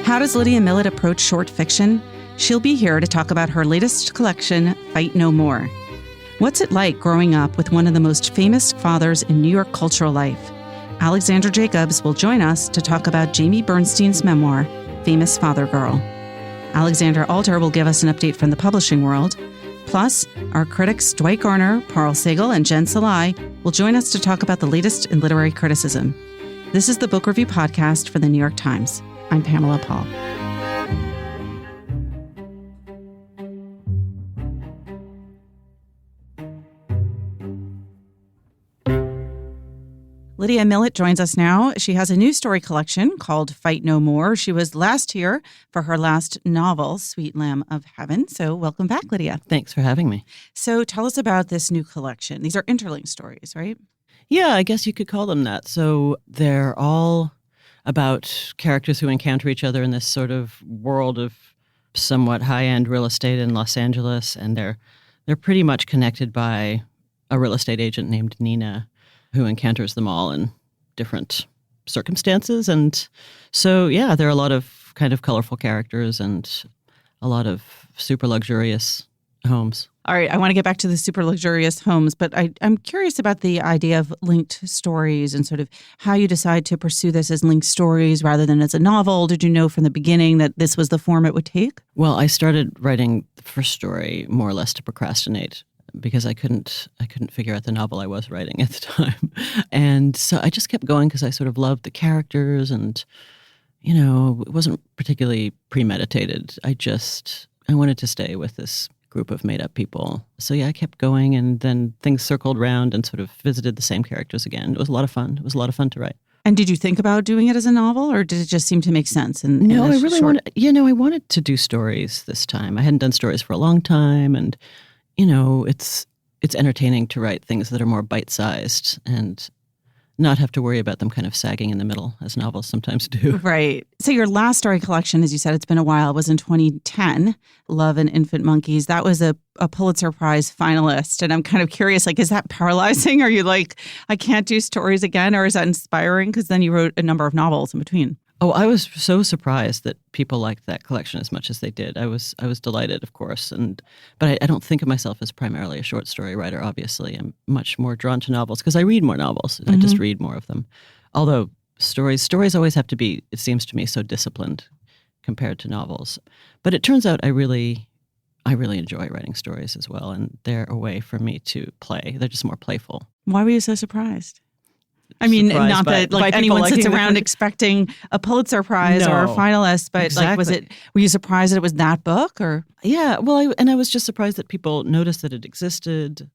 How does Lydia Millet approach short fiction? She'll be here to talk about her latest collection, Fight No More. What's it like growing up with one of the most famous fathers in New York cultural life? Alexandra Jacobs will join us to talk about Jamie Bernstein's memoir, Famous Father Girl. Alexandra Alter will give us an update from the publishing world. Plus, our critics Dwight Garner, Parl Sagal, and Jen Salai will join us to talk about the latest in literary criticism. This is the Book Review Podcast for the New York Times. I'm Pamela Paul. Lydia Millet joins us now. She has a new story collection called Fight No More. She was last here for her last novel, Sweet Lamb of Heaven. So welcome back, Lydia. Thanks for having me. So tell us about this new collection. These are interlinked stories, right? Yeah, I guess you could call them that. So they're all about characters who encounter each other in this sort of world of somewhat high-end real estate in Los Angeles. And they're pretty much connected by a real estate agent named Nina, who encounters them all in different circumstances. And so, yeah, there are a lot of kind of colorful characters and a lot of super luxurious homes. All right, I want to get back to the super luxurious homes, but I'm curious about the idea of linked stories and sort of how you decide to pursue this as linked stories rather than as a novel. Did you know from the beginning that this was the form it would take? Well, I started writing the first story more or less to procrastinate, because I couldn't figure out the novel I was writing at the time. And so I just kept going because I sort of loved the characters and, you know, it wasn't particularly premeditated. I wanted to stay with this group of made-up people. So yeah, I kept going, and then things circled around and sort of visited the same characters again. It was a lot of fun. It was a lot of fun to write. And did you think about doing it as a novel, or did it just seem to make sense? No, I really wanted to do stories this time. I hadn't done stories for a long time, and you know, it's entertaining to write things that are more bite-sized and not have to worry about them kind of sagging in the middle, as novels sometimes do. Right. So your last story collection, as you said, it's been a while, was in 2010, Love and Infant Monkeys. That was a Pulitzer Prize finalist. And I'm kind of curious, like, is that paralyzing? Are you like, I can't do stories again? Or is that inspiring? Because then you wrote a number of novels in between. Oh, I was so surprised that people liked that collection as much as they did. I was delighted, of course, but I don't think of myself as primarily a short story writer. Obviously, I'm much more drawn to novels because I read more novels. Mm-hmm. I just read more of them. Although stories always have to be, it seems to me, so disciplined compared to novels. But it turns out I really enjoy writing stories as well, and they're a way for me to play. They're just more playful. Why were you so surprised? I mean, not that like anyone sits around expecting a Pulitzer Prize or a finalist, but exactly. Like, were you surprised that it was that book, or? Yeah, well, I was just surprised that people noticed that it existed.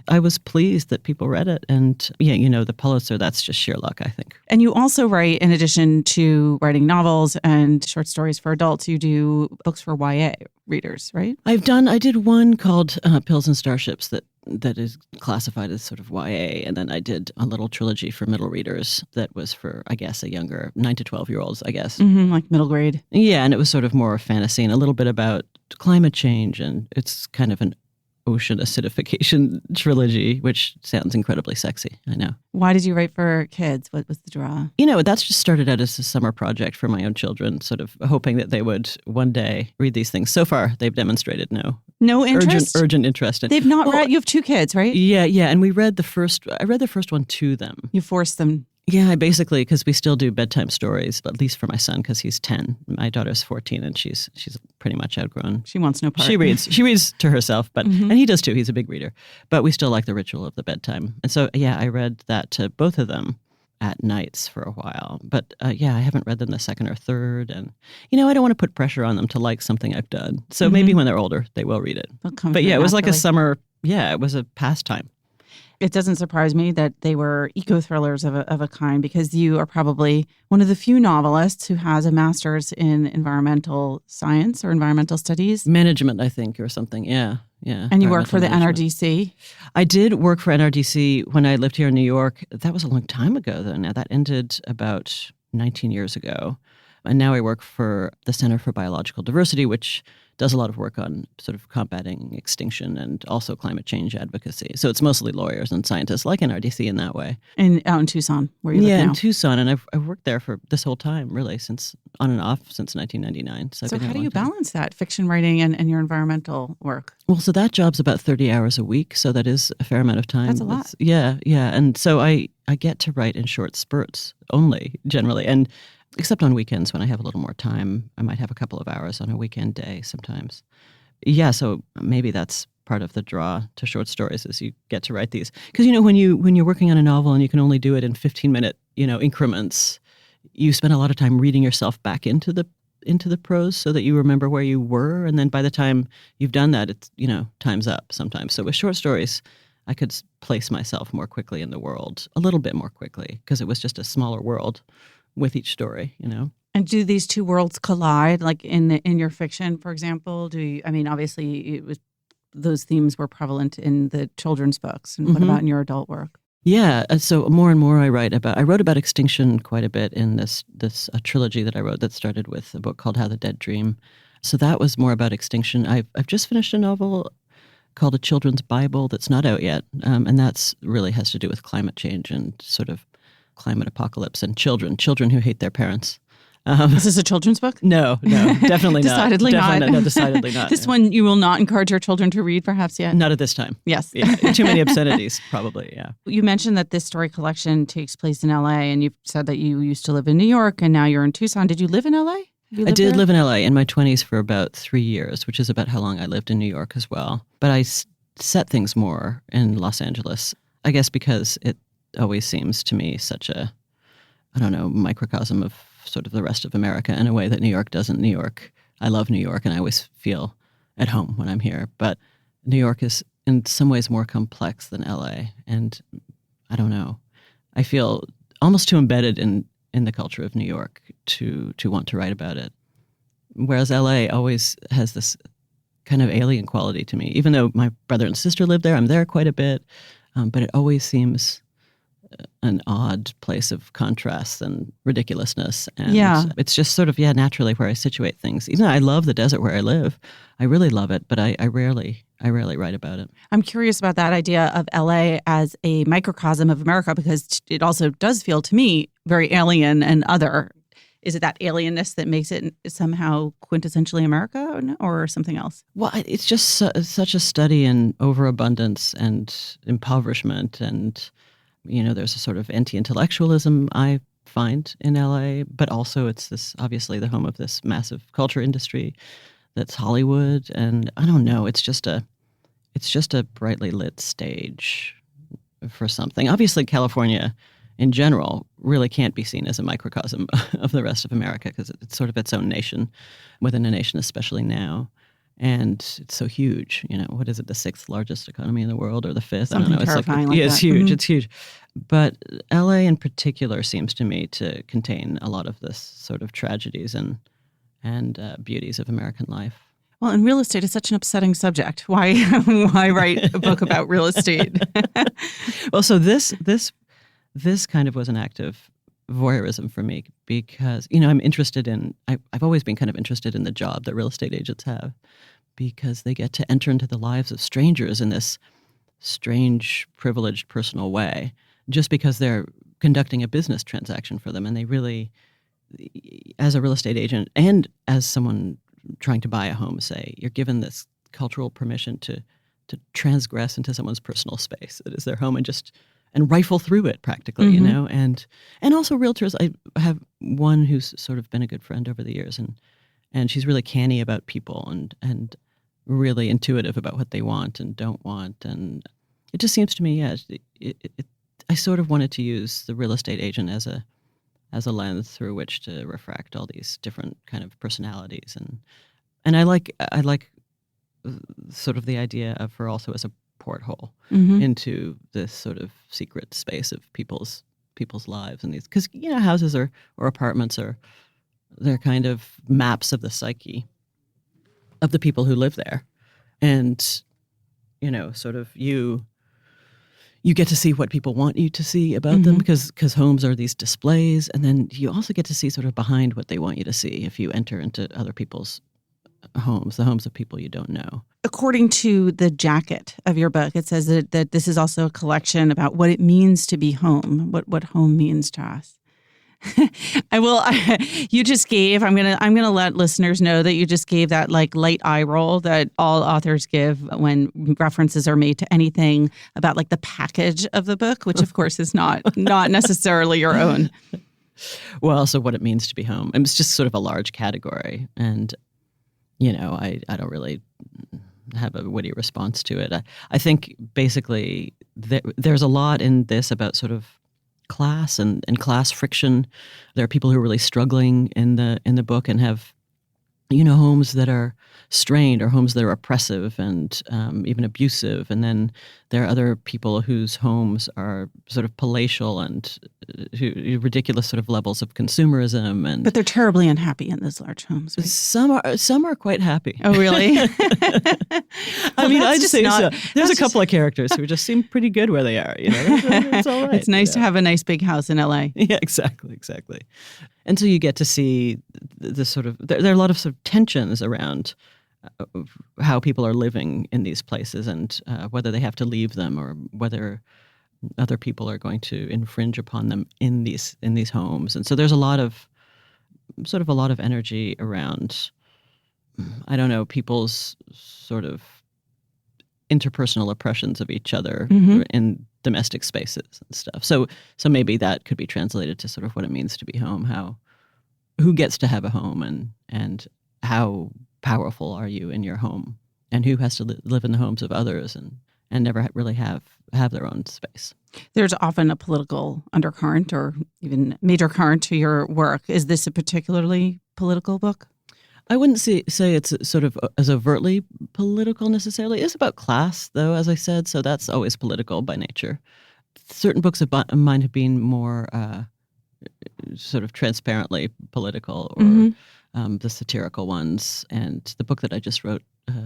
I was pleased that people read it, and yeah, you know, the Pulitzer, that's just sheer luck, I think. And you also write, in addition to writing novels and short stories for adults, you do books for YA readers, right? I did one called Pills and Starships that is classified as sort of YA. And then I did a little trilogy for middle readers that was for, I guess, a younger 9 to 12-year-olds, I guess. Mm-hmm, like middle grade. Yeah, and it was sort of more fantasy and a little bit about climate change. And it's kind of an ocean acidification trilogy, which sounds incredibly sexy, I know. Why did you write for kids? What was the draw? You know, that's just started out as a summer project for my own children, sort of hoping that they would one day read these things. So far, they've demonstrated no interest? Urgent interest. They've not read? You have 2 kids, right? Yeah, and I read the first one to them. You forced them. Yeah, basically, because we still do bedtime stories, at least for my son, because he's 10. My daughter's 14, and she's pretty much outgrown. She wants no part. She reads to herself, but and he does too. He's a big reader. But we still like the ritual of the bedtime. And so, yeah, I read that to both of them at nights for a while. But I haven't read them the second or third. And, you know, I don't want to put pressure on them to like something I've done. So maybe when they're older, they will read it. But yeah, it was like a summer, it was a pastime. It doesn't surprise me that they were eco-thrillers of a kind, because you are probably one of the few novelists who has a master's in environmental science or environmental studies. Management, I think, or something, yeah. And you worked for the NRDC? I did work for NRDC when I lived here in New York. That was a long time ago, though. Now, that ended about 19 years ago. And now I work for the Center for Biological Diversity, which does a lot of work on sort of combating extinction and also climate change advocacy. So it's mostly lawyers and scientists like NRDC in that way. And out in Tucson, where you live now. Yeah, in Tucson. And I've worked there for this whole time, really, since on and off since 1999. So how do you balance that, fiction writing and your environmental work? Well, so that job's about 30 hours a week. So that is a fair amount of time. That's a lot. Yeah. And so I get to write in short spurts only, generally. And except on weekends when I have a little more time, I might have a couple of hours on a weekend day sometimes. Yeah, so maybe that's part of the draw to short stories is you get to write these. Because, when you're working on a novel and you can only do it in 15-minute, increments, you spend a lot of time reading yourself back into the prose so that you remember where you were. And then by the time you've done that, it's, time's up sometimes. So with short stories, I could place myself more quickly in the world, a little bit more quickly, because it was just a smaller world with each story, And do these two worlds collide, like in your fiction, for example? Obviously, those themes were prevalent in the children's books. And what about in your adult work? Yeah, so more and more I wrote about extinction quite a bit in this trilogy that I wrote that started with a book called How the Dead Dream. So that was more about extinction. I've just finished a novel called A Children's Bible that's not out yet, and that's really has to do with climate change and sort of climate apocalypse and children who hate their parents. Is this a children's book? No, definitely not. Decidedly not. No, decidedly not. This one you will not encourage your children to read, perhaps, yet? Not at this time. Yes. Yeah, too many obscenities, probably, yeah. You mentioned that this story collection takes place in L.A., and you've said that you used to live in New York, and now you're in Tucson. Did you live in L.A.? I did live in L.A. in my 20s for about 3 years, which is about how long I lived in New York as well. But I set things more in Los Angeles, I guess because it always seems to me such a, microcosm of sort of the rest of America in a way that New York doesn't. New York, I love New York and I always feel at home when I'm here. But New York is in some ways more complex than LA. And I don't know, I feel almost too embedded in the culture of New York to want to write about it. Whereas LA always has this kind of alien quality to me. Even though my brother and sister live there, I'm there quite a bit. But it always seems an odd place of contrast and ridiculousness. And it's just sort of, naturally where I situate things. Even though I love the desert where I live, I really love it, but I rarely write about it. I'm curious about that idea of LA as a microcosm of America, because it also does feel to me very alien and other. Is it that alienness that makes it somehow quintessentially America or something else? Well, it's just such a study in overabundance and impoverishment. And, there's a sort of anti-intellectualism I find in LA, but also it's this, obviously, the home of this massive culture industry that's Hollywood. And I don't know, it's just a brightly lit stage for something. Obviously, California in general really can't be seen as a microcosm of the rest of America because it's sort of its own nation within a nation, especially now. And it's so huge. What is it, the 6th largest economy in the world or the 5th? Something I don't know. terrifying It's huge. Mm-hmm. It's huge. But LA in particular seems to me to contain a lot of this sort of tragedies and beauties of American life. Well, and real estate is such an upsetting subject. Why write a book about real estate? Well, so this kind of was an act of voyeurism for me because, I'm interested in, I've always been kind of interested in the job that real estate agents have because they get to enter into the lives of strangers in this strange, privileged, personal way just because they're conducting a business transaction for them. And they really, as a real estate agent and as someone trying to buy a home, say, you're given this cultural permission to transgress into someone's personal space that is their home and rifle through it practically, Mm-hmm. and also realtors. I have one who's sort of been a good friend over the years, and she's really canny about people and really intuitive about what they want and don't want, and it just seems to me, I sort of wanted to use the real estate agent as a lens through which to refract all these different kind of personalities, and I like sort of the idea of her also as a porthole Mm-hmm. into this sort of secret space of people's lives and these, because houses or apartments they're kind of maps of the psyche of the people who live there, and sort of you get to see what people want you to see about them because homes are these displays, and then you also get to see sort of behind what they want you to see if you enter into other people's homes, the homes of people you don't know. According to the jacket of your book, it says that this is also a collection about what it means to be home, what home means to us. You just gave, I'm gonna let listeners know that you just gave that like light eye roll that all authors give when references are made to anything about like the package of the book, which of course is not necessarily your own. Well, so what it means to be home. It's just sort of a large category. And, I don't really have a witty response to it. I think basically there's a lot in this about sort of class and class friction. There are people who are really struggling in the book and have, homes that are strained or homes that are oppressive and even abusive. And then there are other people whose homes are sort of palatial and ridiculous sort of levels of consumerism. But they're terribly unhappy in those large homes, right? Some are quite happy. Oh, really? I'd say there's a couple of characters who just seem pretty good where they are. It's all right. It's nice to have a nice big house in LA. Yeah, exactly. And so you get to see the sort of there are a lot of sort of tensions around how people are living in these places and whether they have to leave them or whether other people are going to infringe upon them in these homes. And so there's a lot of energy around, I don't know, people's sort of interpersonal oppressions of each other in domestic spaces and stuff. So maybe that could be translated to sort of what it means to be home, who gets to have a home and how powerful are you in your home, and who has to live in the homes of others and never really have their own space. There's often a political undercurrent or even major current to your work. Is this a particularly political book? I wouldn't say it's sort of as overtly political necessarily. It's about class, though, as I said, so that's always political by nature. Certain books of mine have been more sort of transparently political, or the satirical ones. And the book that I just wrote,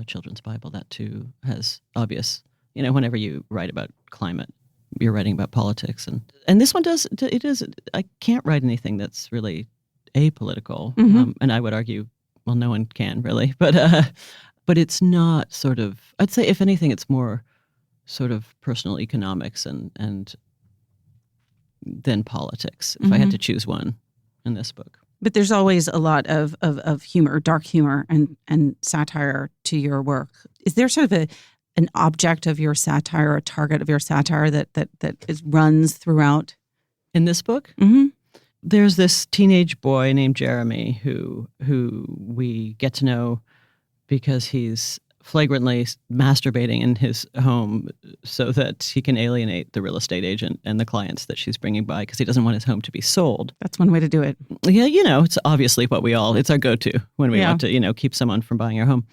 Children's Bible, that too has obvious, whenever you write about climate, you're writing about politics. And this one does, I can't write anything that's really apolitical. And I would argue, well, no one can really, but it's not sort of, I'd say if anything, it's more sort of personal economics and than politics, if I had to choose one in this book. But there's always a lot of humor, dark humor and satire to your work. Is there sort of an object of your satire, a target of your satire that runs throughout? In this book? Mm-hmm. There's this teenage boy named Jeremy who we get to know because he's flagrantly masturbating in his home so that he can alienate the real estate agent and the clients that she's bringing by because he doesn't want his home to be sold. That's one way to do it. Yeah, it's obviously it's our go-to when we want to, keep someone from buying our home.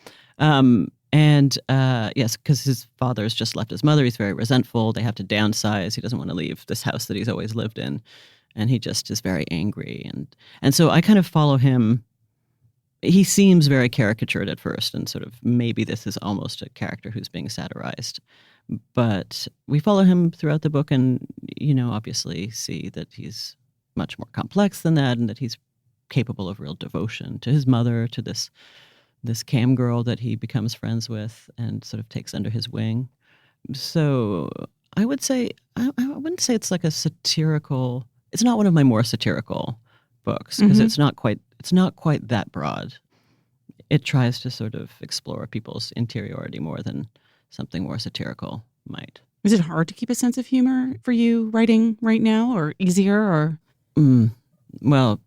Yes, because his father's just left his mother. He's very resentful. They have to downsize. He doesn't want to leave this house that he's always lived in. And he just is very angry. And so I kind of follow him. He seems very caricatured at first, and sort of maybe this is almost a character who's being satirized. But we follow him throughout the book and, obviously see that he's much more complex than that and that he's capable of real devotion to his mother, to this cam girl that he becomes friends with and sort of takes under his wing. So I would say, I wouldn't say it's like a satirical, it's not one of my more satirical books because it's not quite that broad. It tries to sort of explore people's interiority more than something more satirical might. Is it hard to keep a sense of humor for you writing right now, or easier, or? Well,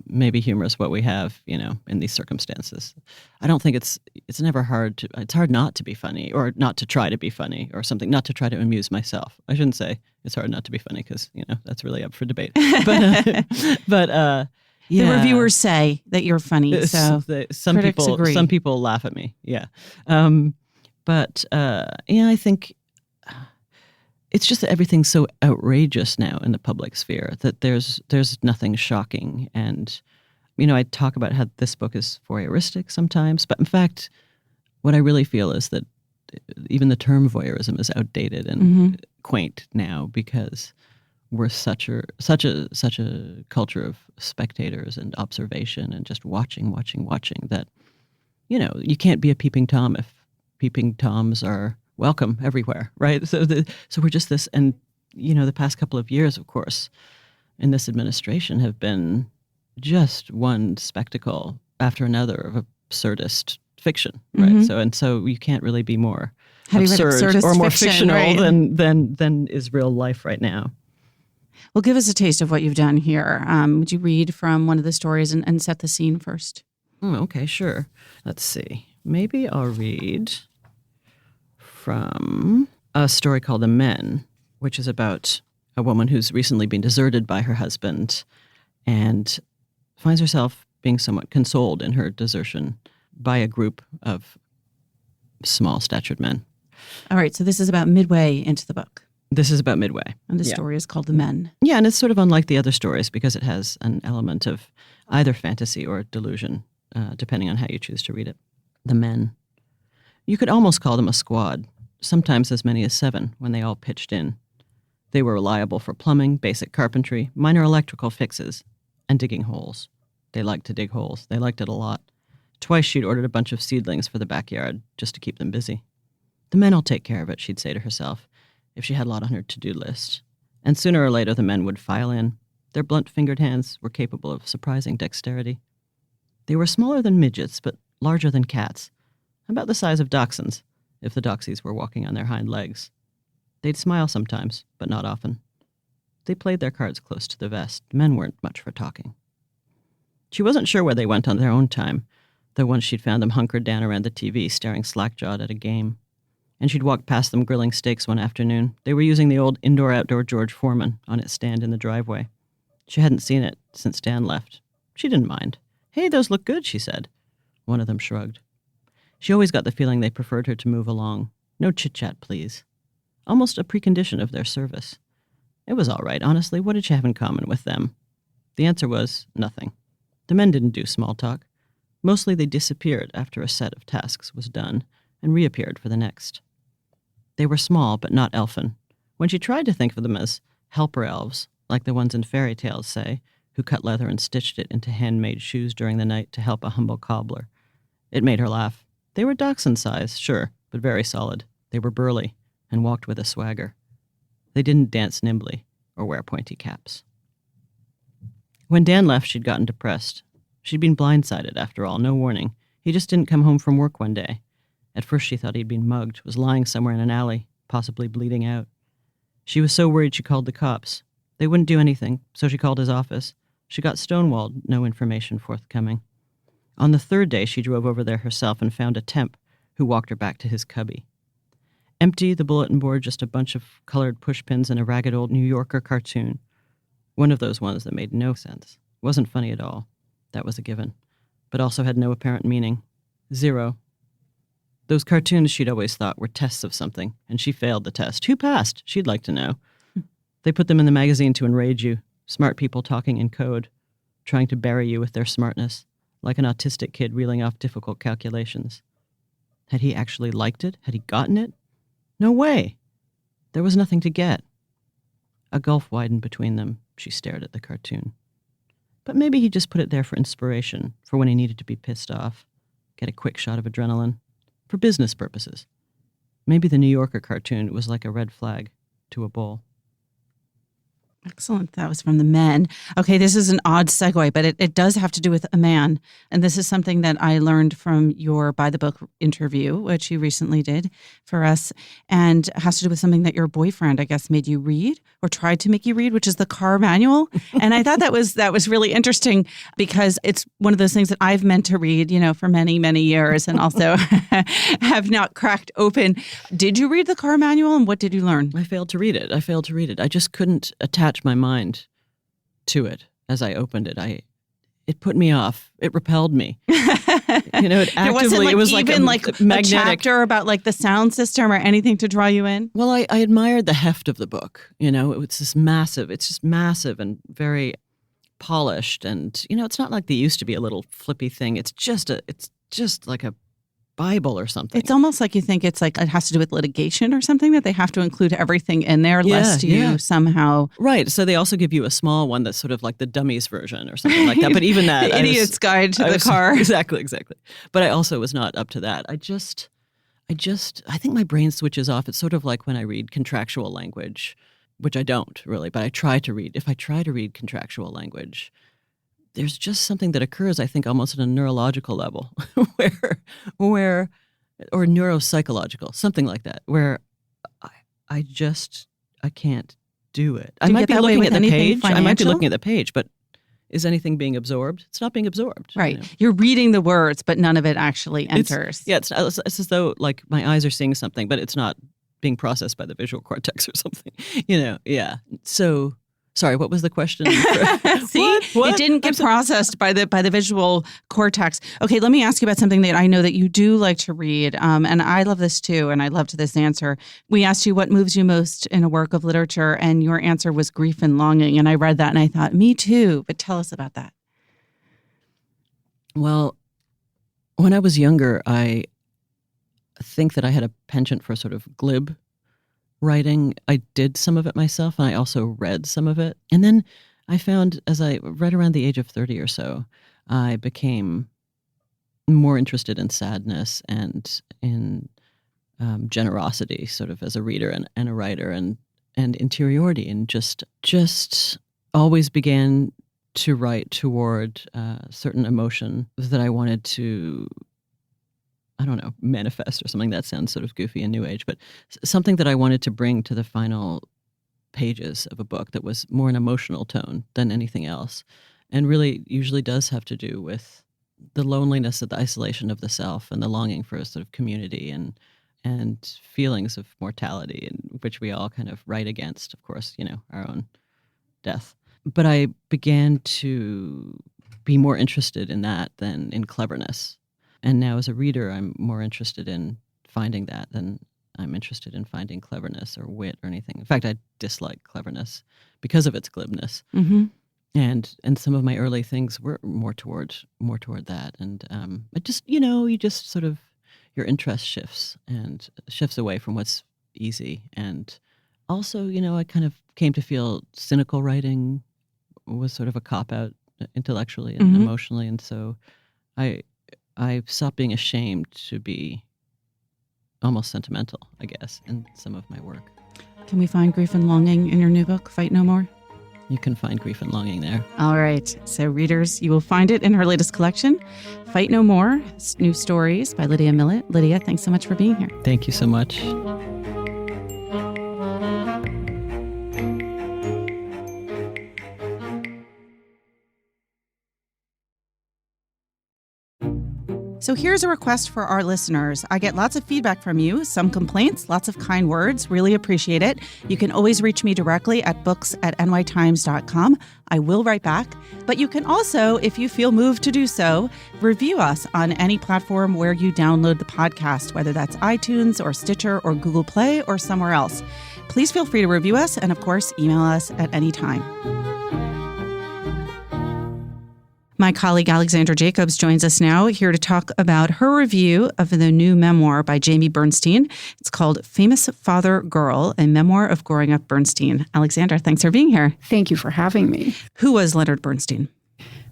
maybe humor is what we have, in these circumstances. I don't think it's never hard it's hard not to be funny or not to try to be funny or something, not to try to amuse myself. I shouldn't say it's hard not to be funny because, that's really up for debate. But the reviewers say that you're funny, so some people laugh at me. Yeah. I think it's just that everything's so outrageous now in the public sphere that there's nothing shocking. And, I talk about how this book is voyeuristic sometimes, but in fact, what I really feel is that even the term voyeurism is outdated and quaint now because we're such a culture of spectators and observation and just watching that you can't be a peeping Tom if peeping Toms are welcome everywhere, right? So we're just this, and the past couple of years, of course, in this administration have been just one spectacle after another of absurdist fiction, right? Mm-hmm. So you can't really be more How do you write absurd absurdist or more fiction, fictional right? than is real life right now. Well, give us a taste of what you've done here. Would you read from one of the stories and set the scene first? Okay, sure. Let's see. Maybe I'll read from a story called The Men, which is about a woman who's recently been deserted by her husband and finds herself being somewhat consoled in her desertion by a group of small-statured men. All right, so this is about midway into the book. This is about midway. And the story is called The Men. Yeah, and it's sort of unlike the other stories because it has an element of either fantasy or delusion, depending on how you choose to read it. The Men. You could almost call them a squad, sometimes as many as 7 when they all pitched in. They were reliable for plumbing, basic carpentry, minor electrical fixes, and digging holes. They liked to dig holes. They liked it a lot. Twice she'd ordered a bunch of seedlings for the backyard just to keep them busy. The men will take care of it, she'd say to herself, if she had a lot on her to-do list. And sooner or later the men would file in. Their blunt-fingered hands were capable of surprising dexterity. They were smaller than midgets, but larger than cats, about the size of dachshunds, if the doxies were walking on their hind legs. They'd smile sometimes, but not often. They played their cards close to the vest. Men weren't much for talking. She wasn't sure where they went on their own time, though once she'd found them hunkered down around the TV, staring slack-jawed at a game. And she'd walked past them grilling steaks one afternoon. They were using the old indoor-outdoor George Foreman on its stand in the driveway. She hadn't seen it since Dan left. She didn't mind. Hey, those look good, she said. One of them shrugged. She always got the feeling they preferred her to move along. No chit-chat, please. Almost a precondition of their service. It was all right, honestly. What did she have in common with them? The answer was nothing. The men didn't do small talk. Mostly they disappeared after a set of tasks was done and reappeared for the next. They were small, but not elfin. When she tried to think of them as helper elves, like the ones in fairy tales, say, who cut leather and stitched it into handmade shoes during the night to help a humble cobbler, it made her laugh. They were dachshund size, sure, but very solid. They were burly and walked with a swagger. They didn't dance nimbly or wear pointy caps. When Dan left, she'd gotten depressed. She'd been blindsided, after all, no warning. He just didn't come home from work one day. At first she thought he'd been mugged, was lying somewhere in an alley, possibly bleeding out. She was so worried she called the cops. They wouldn't do anything, so she called his office. She got stonewalled, no information forthcoming. On the 3rd day, she drove over there herself and found a temp who walked her back to his cubby. Empty, the bulletin board, just a bunch of colored pushpins and a ragged old New Yorker cartoon. One of those ones that made no sense. Wasn't funny at all. That was a given. But also had no apparent meaning. 0. Those cartoons she'd always thought were tests of something, and she failed the test. Who passed? She'd like to know. They put them in the magazine to enrage you. Smart people talking in code, trying to bury you with their smartness, like an autistic kid reeling off difficult calculations. Had he actually liked it? Had he gotten it? No way. There was nothing to get. A gulf widened between them. She stared at the cartoon. But maybe he just put it there for inspiration, for when he needed to be pissed off, get a quick shot of adrenaline, for business purposes. Maybe the New Yorker cartoon was like a red flag to a bull. Excellent. That was from The Men. Okay, this is an odd segue, but it does have to do with a man. And this is something that I learned from your By the Book interview, which you recently did for us, and has to do with something that your boyfriend, I guess, made you read or tried to make you read, which is the car manual. And I thought that was really interesting because it's one of those things that I've meant to read, for many, many years and also have not cracked open. Did you read the car manual and what did you learn? I failed to read it. I just couldn't attach my mind to it as I opened it. It put me off. It repelled me. It was even like a magnetic chapter about like the sound system or anything to draw you in. Well, I admired the heft of the book. It was this massive. It's just massive and very polished. And it's not like they used to be a little flippy thing. It's just like a Bible or something. It's almost like you think it's like it has to do with litigation or something, that they have to include everything in there lest you somehow... Right. So they also give you a small one that's sort of like the dummies version or something like that. But even that... The idiot's guide to the car. Exactly. But I also was not up to that. I think my brain switches off. It's sort of like when I read contractual language, which I don't really, but I try to read. If I try to read contractual language, there's just something that occurs, I think, almost at a neurological level where or neuropsychological, something like that, where I can't do it. I might be looking at the page. I might be looking at the page, but is anything being absorbed? It's not being absorbed. Right. You're reading the words, but none of it actually enters. It's as though like my eyes are seeing something, but it's not being processed by the visual cortex or something. Yeah. So... Sorry, what was the question? See, it didn't get processed by the visual cortex. Okay, let me ask you about something that I know that you do like to read, and I love this too, and I loved this answer. We asked you what moves you most in a work of literature, and your answer was grief and longing, and I read that and I thought, me too, but tell us about that. Well, when I was younger, I think that I had a penchant for sort of glib writing. I did some of it myself, and I also read some of it. And then I found, as I read around the age of 30 or so, I became more interested in sadness and in generosity, sort of as a reader and a writer, and interiority, and just always began to write toward certain emotion that I wanted to, I don't know, manifest or something. That sounds sort of goofy and new age, but something that I wanted to bring to the final pages of a book that was more an emotional tone than anything else, and really usually does have to do with the loneliness of the isolation of the self and the longing for a sort of community and feelings of mortality, in which we all kind of write against, of course, our own death. But I began to be more interested in that than in cleverness. And now as a reader, I'm more interested in finding that than I'm interested in finding cleverness or wit or anything. In fact, I dislike cleverness because of its glibness. Mm-hmm. And some of my early things were more toward that. And it just, you just sort of, your interest shifts away from what's easy. And also, I kind of came to feel cynical writing was sort of a cop-out intellectually and emotionally. And so I stopped being ashamed to be almost sentimental, I guess, in some of my work. Can we find grief and longing in your new book, Fight No More? You can find grief and longing there. All right. So readers, you will find it in her latest collection, Fight No More, New Stories by Lydia Millet. Lydia, thanks so much for being here. Thank you so much. So here's a request for our listeners. I get lots of feedback from you, some complaints, lots of kind words. Really appreciate it. You can always reach me directly at books@nytimes.com. I will write back. But you can also, if you feel moved to do so, review us on any platform where you download the podcast, whether that's iTunes or Stitcher or Google Play or somewhere else. Please feel free to review us and, of course, email us at any time. My colleague Alexandra Jacobs joins us now here to talk about her review of the new memoir by Jamie Bernstein. It's called Famous Father Girl, a memoir of growing up Bernstein. Alexandra, thanks for being here. Thank you for having me. Who was Leonard Bernstein?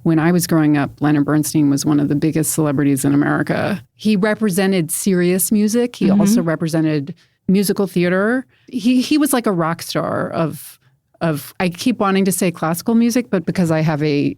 When I was growing up, Leonard Bernstein was one of the biggest celebrities in America. He represented serious music. He also represented musical theater. He was like a rock star of I keep wanting to say classical music, but because I have a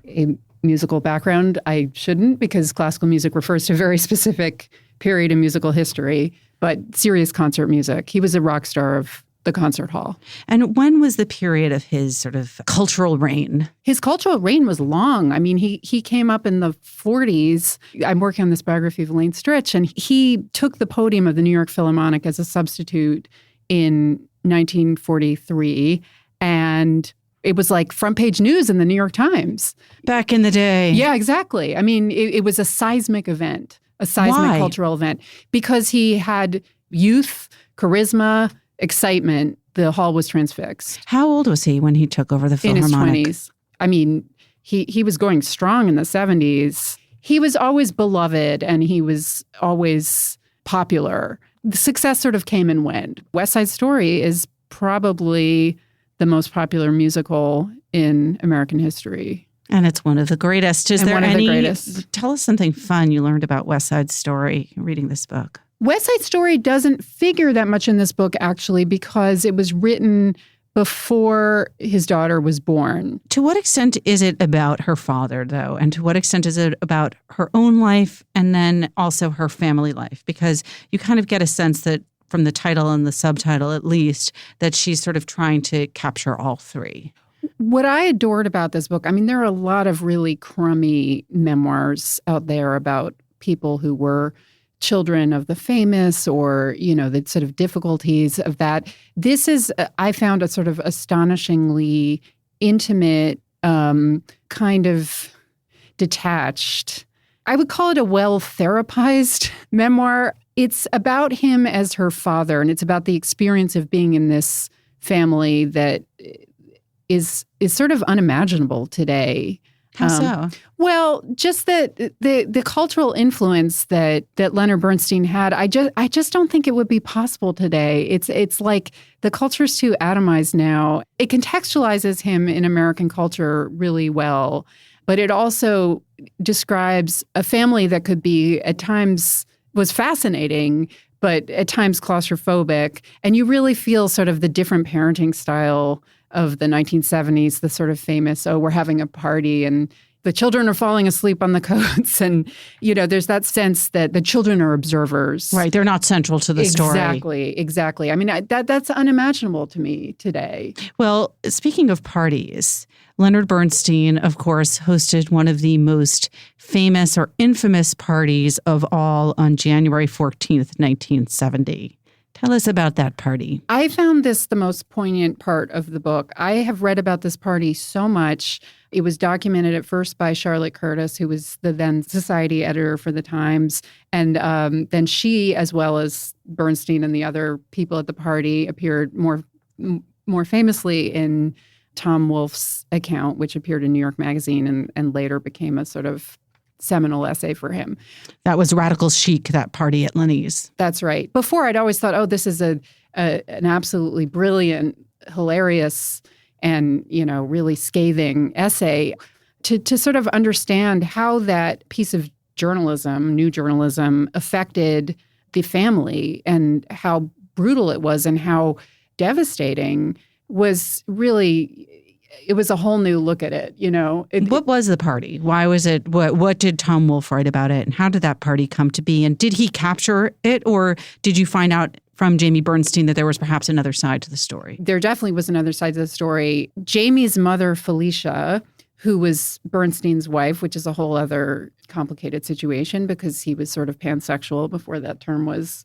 musical background, I shouldn't, because classical music refers to a very specific period in musical history, but serious concert music. He was a rock star of the concert hall. And when was the period of his sort of cultural reign? His cultural reign was long. I mean, he came up in the 40s. I'm working on this biography of Elaine Stritch, and he took the podium of the New York Philharmonic as a substitute in 1943, and it was like front page news in the New York Times. Back in the day. Yeah, exactly. I mean, it was a seismic event, a seismic cultural event, because he had youth, charisma, excitement. The hall was transfixed. How old was he when he took over the Philharmonic? In his 20s. I mean, he was going strong in the 70s. he was always beloved and he was always popular. The success sort of came and went. West Side Story is probably the most popular musical in American history. And it's one of the greatest. Is there any? Greatest. Tell us something fun you learned about West Side Story reading this book. West Side Story doesn't figure that much in this book, actually, because it was written before his daughter was born. To what extent is it about her father, though? And to what extent is it about her own life and then also her family life? Because you kind of get a sense that from the title and the subtitle, at least, that she's sort of trying to capture all three. What I adored about this book, I mean, there are a lot of really crummy memoirs out there about people who were children of the famous or, the sort of difficulties of that. This is, I found, a sort of astonishingly intimate, kind of detached. I would call it a well-therapized memoir. It's about him as her father, and it's about the experience of being in this family that is sort of unimaginable today. How so? Well, just that the cultural influence that Leonard Bernstein had, I just don't think it would be possible today. It's like the culture's too atomized now. It contextualizes him in American culture really well, but it also describes a family that could be at times was fascinating, but at times claustrophobic. And you really feel sort of the different parenting style of the 1970s, the sort of famous, we're having a party and the children are falling asleep on the coats. And, there's that sense that the children are observers. Right. They're not central to the story. Exactly. I mean, that's unimaginable to me today. Well, speaking of parties, Leonard Bernstein, of course, hosted one of the most famous or infamous parties of all on January 14th, 1970. Tell us about that party. I found this the most poignant part of the book. I have read about this party so much. It was documented at first by Charlotte Curtis, who was the then society editor for the Times. And then she, as well as Bernstein and the other people at the party, appeared more famously in Tom Wolfe's account, which appeared in New York Magazine and later became a sort of seminal essay for him. That was radical chic, that party at Lenny's. That's right. Before, I'd always thought, this is an absolutely brilliant, hilarious, and, really scathing essay to sort of understand how that piece of journalism, new journalism, affected the family and how brutal it was and how devastating was really. It was a whole new look at it, What was the party? Why was it? What did Tom Wolfe write about it? And how did that party come to be? And did he capture it? Or did you find out from Jamie Bernstein that there was perhaps another side to the story? There definitely was another side to the story. Jamie's mother, Felicia, who was Bernstein's wife, which is a whole other complicated situation because he was sort of pansexual before that term was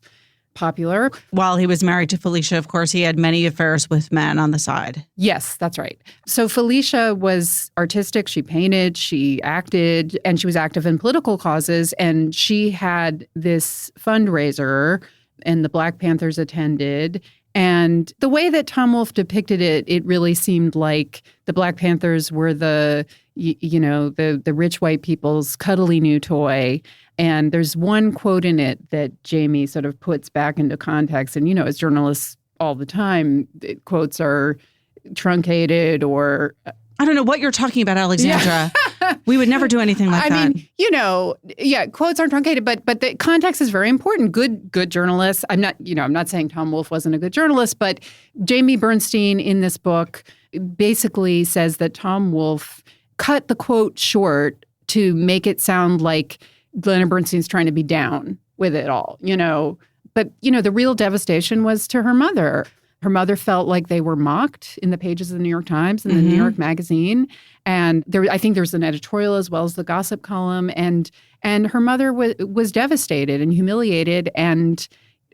popular. While he was married to Felicia, of course, he had many affairs with men on the side. Yes, that's right. So Felicia was artistic. She painted, she acted, and she was active in political causes. And she had this fundraiser, and the Black Panthers attended. And the way that Tom Wolfe depicted it, it really seemed like the Black Panthers were the rich white people's cuddly new toy. And there's one quote in it that Jamie sort of puts back into context. And, as journalists all the time, quotes are truncated or... I don't know what you're talking about, Alexandra. Yeah. We would never do anything like that. I mean, quotes aren't truncated, but the context is very important. Good journalists. I'm not saying Tom Wolfe wasn't a good journalist, but Jamie Bernstein in this book basically says that Tom Wolfe cut the quote short to make it sound like Leonard Bernstein's trying to be down with it all, But, the real devastation was to her mother. Her mother felt like they were mocked in the pages of the New York Times and the New York Magazine. And I think there was an editorial as well as the gossip column. And her mother was devastated and humiliated. And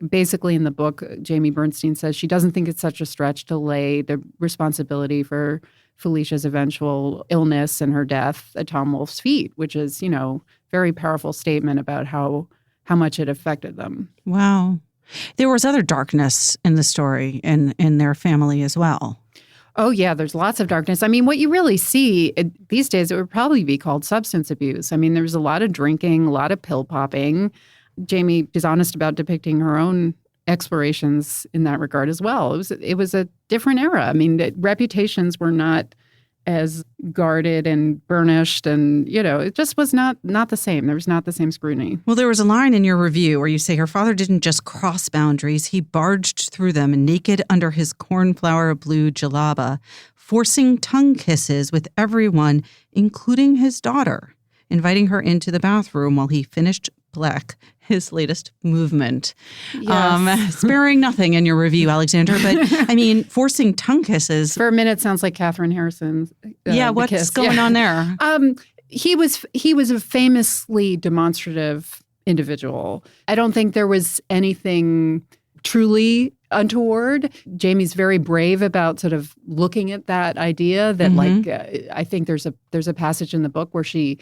basically in the book, Jamie Bernstein says she doesn't think it's such a stretch to lay the responsibility for Felicia's eventual illness and her death at Tom Wolfe's feet, which is, very powerful statement about how much it affected them. Wow. There was other darkness in the story in their family as well. Oh, yeah, there's lots of darkness. I mean, what you really see these days, it would probably be called substance abuse. I mean, there's a lot of drinking, a lot of pill popping. Jamie is honest about depicting her own explorations in that regard as well. It was a different era. I mean, reputations were not as guarded and burnished, and it just was not the same. There was not the same scrutiny. Well, there was a line in your review where you say her father didn't just cross boundaries, he barged through them naked under his cornflower blue jalaba, forcing tongue kisses with everyone, including his daughter, inviting her into the bathroom while he finished Black, his latest movement. Yes. Sparing nothing in your review, Alexandra, but I mean, forcing tongue kisses. For a minute, sounds like Catherine Harrison's what's kiss. going on there? He was a famously demonstrative individual. I don't think there was anything truly untoward. Jamie's very brave about sort of looking at that idea that I think there's a passage in the book where she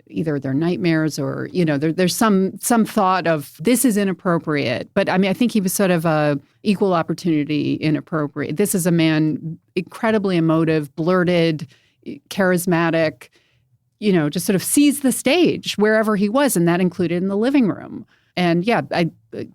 either they're nightmares or there's some thought of this is inappropriate, but I mean I think he was sort of a equal opportunity inappropriate. This is a man incredibly emotive, blurted, charismatic, just sort of seized the stage wherever he was, and that included in the living room. And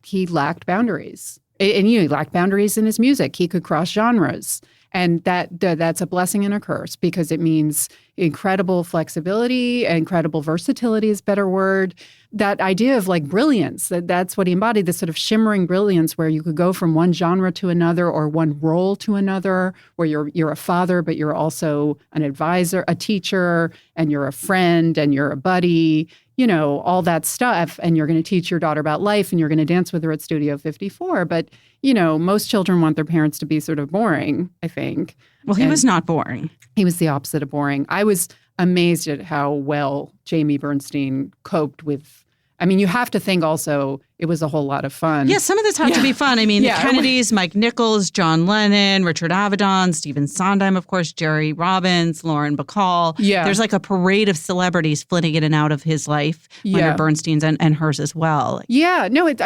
he lacked boundaries, and he lacked boundaries in his music. He could cross genres. And that's a blessing and a curse because it means incredible flexibility, incredible versatility is a better word. That idea of like brilliance, that's what he embodied, this sort of shimmering brilliance where you could go from one genre to another or one role to another, where you're a father, but you're also an advisor, a teacher, and you're a friend, and you're a buddy, all that stuff. And you're going to teach your daughter about life, and you're going to dance with her at Studio 54. But most children want their parents to be sort of boring, I think. Well, he was not boring. He was the opposite of boring. I was amazed at how well Jamie Bernstein coped with. I mean, you have to think also it was a whole lot of fun. Yeah, some of this had to be fun. I mean, the Kennedys, Mike Nichols, John Lennon, Richard Avedon, Stephen Sondheim, of course, Jerry Robbins, Lauren Bacall. Yeah. There's like a parade of celebrities flitting in and out of his life, Leonard Bernstein's and hers as well. Yeah, no, it's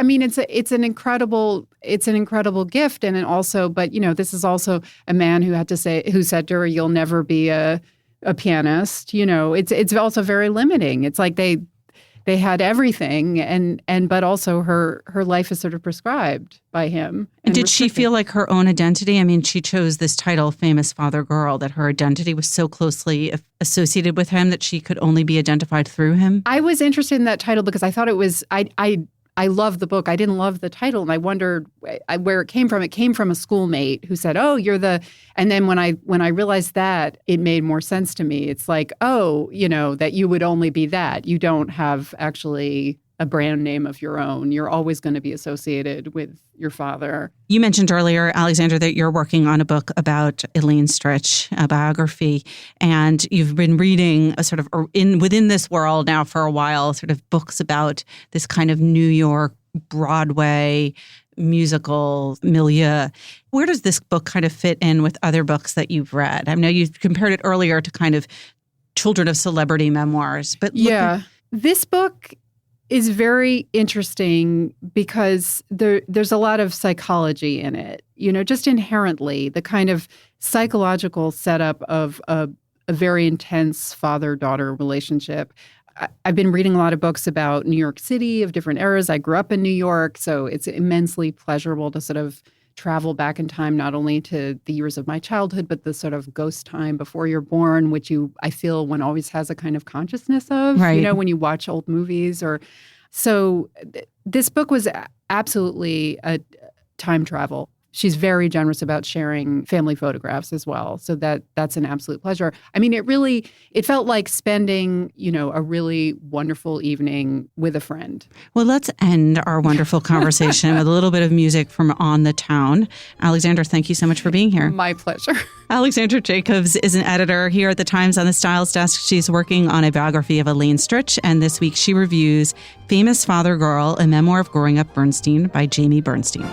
an incredible gift, and also, but this is also a man who said to her, "You'll never be a pianist." It's also very limiting. It's like they had everything, but also her life is sort of prescribed by him. And did she feel like her own identity? I mean, she chose this title, Famous Father Girl, that her identity was so closely associated with him that she could only be identified through him. I was interested in that title because I thought it was I loved the book. I didn't love the title, and I wondered where it came from. It came from a schoolmate who said, "Oh, you're the." And then when I realized that, it made more sense to me. It's like, oh, that you would only be that. You don't have actually a brand name of your own. You're always going to be associated with your father. You mentioned earlier, Alexandra, that you're working on a book about Elaine Stritch, a biography, and you've been reading a sort of within this world now for a while, sort of books about this kind of New York Broadway musical milieu. Where does this book kind of fit in with other books that you've read? I know you compared it earlier to kind of children of celebrity memoirs, but this book is very interesting because there's a lot of psychology in it. Just inherently, the kind of psychological setup of a very intense father-daughter relationship. I've been reading a lot of books about New York City of different eras. I grew up in New York, so it's immensely pleasurable to sort of travel back in time, not only to the years of my childhood, but the sort of ghost time before you're born, which I feel one always has a kind of consciousness of, right. When you watch old movies So this book was absolutely a time travel. She's very generous about sharing family photographs as well. So that's an absolute pleasure. I mean, it felt like spending, a really wonderful evening with a friend. Well, let's end our wonderful conversation with a little bit of music from On the Town. Alexandra, thank you so much for being here. My pleasure. Alexandra Jacobs is an editor here at the Times on the Styles Desk. She's working on a biography of Elaine Stritch, and this week she reviews Famous Father Girl, a memoir of growing up Bernstein by Jamie Bernstein.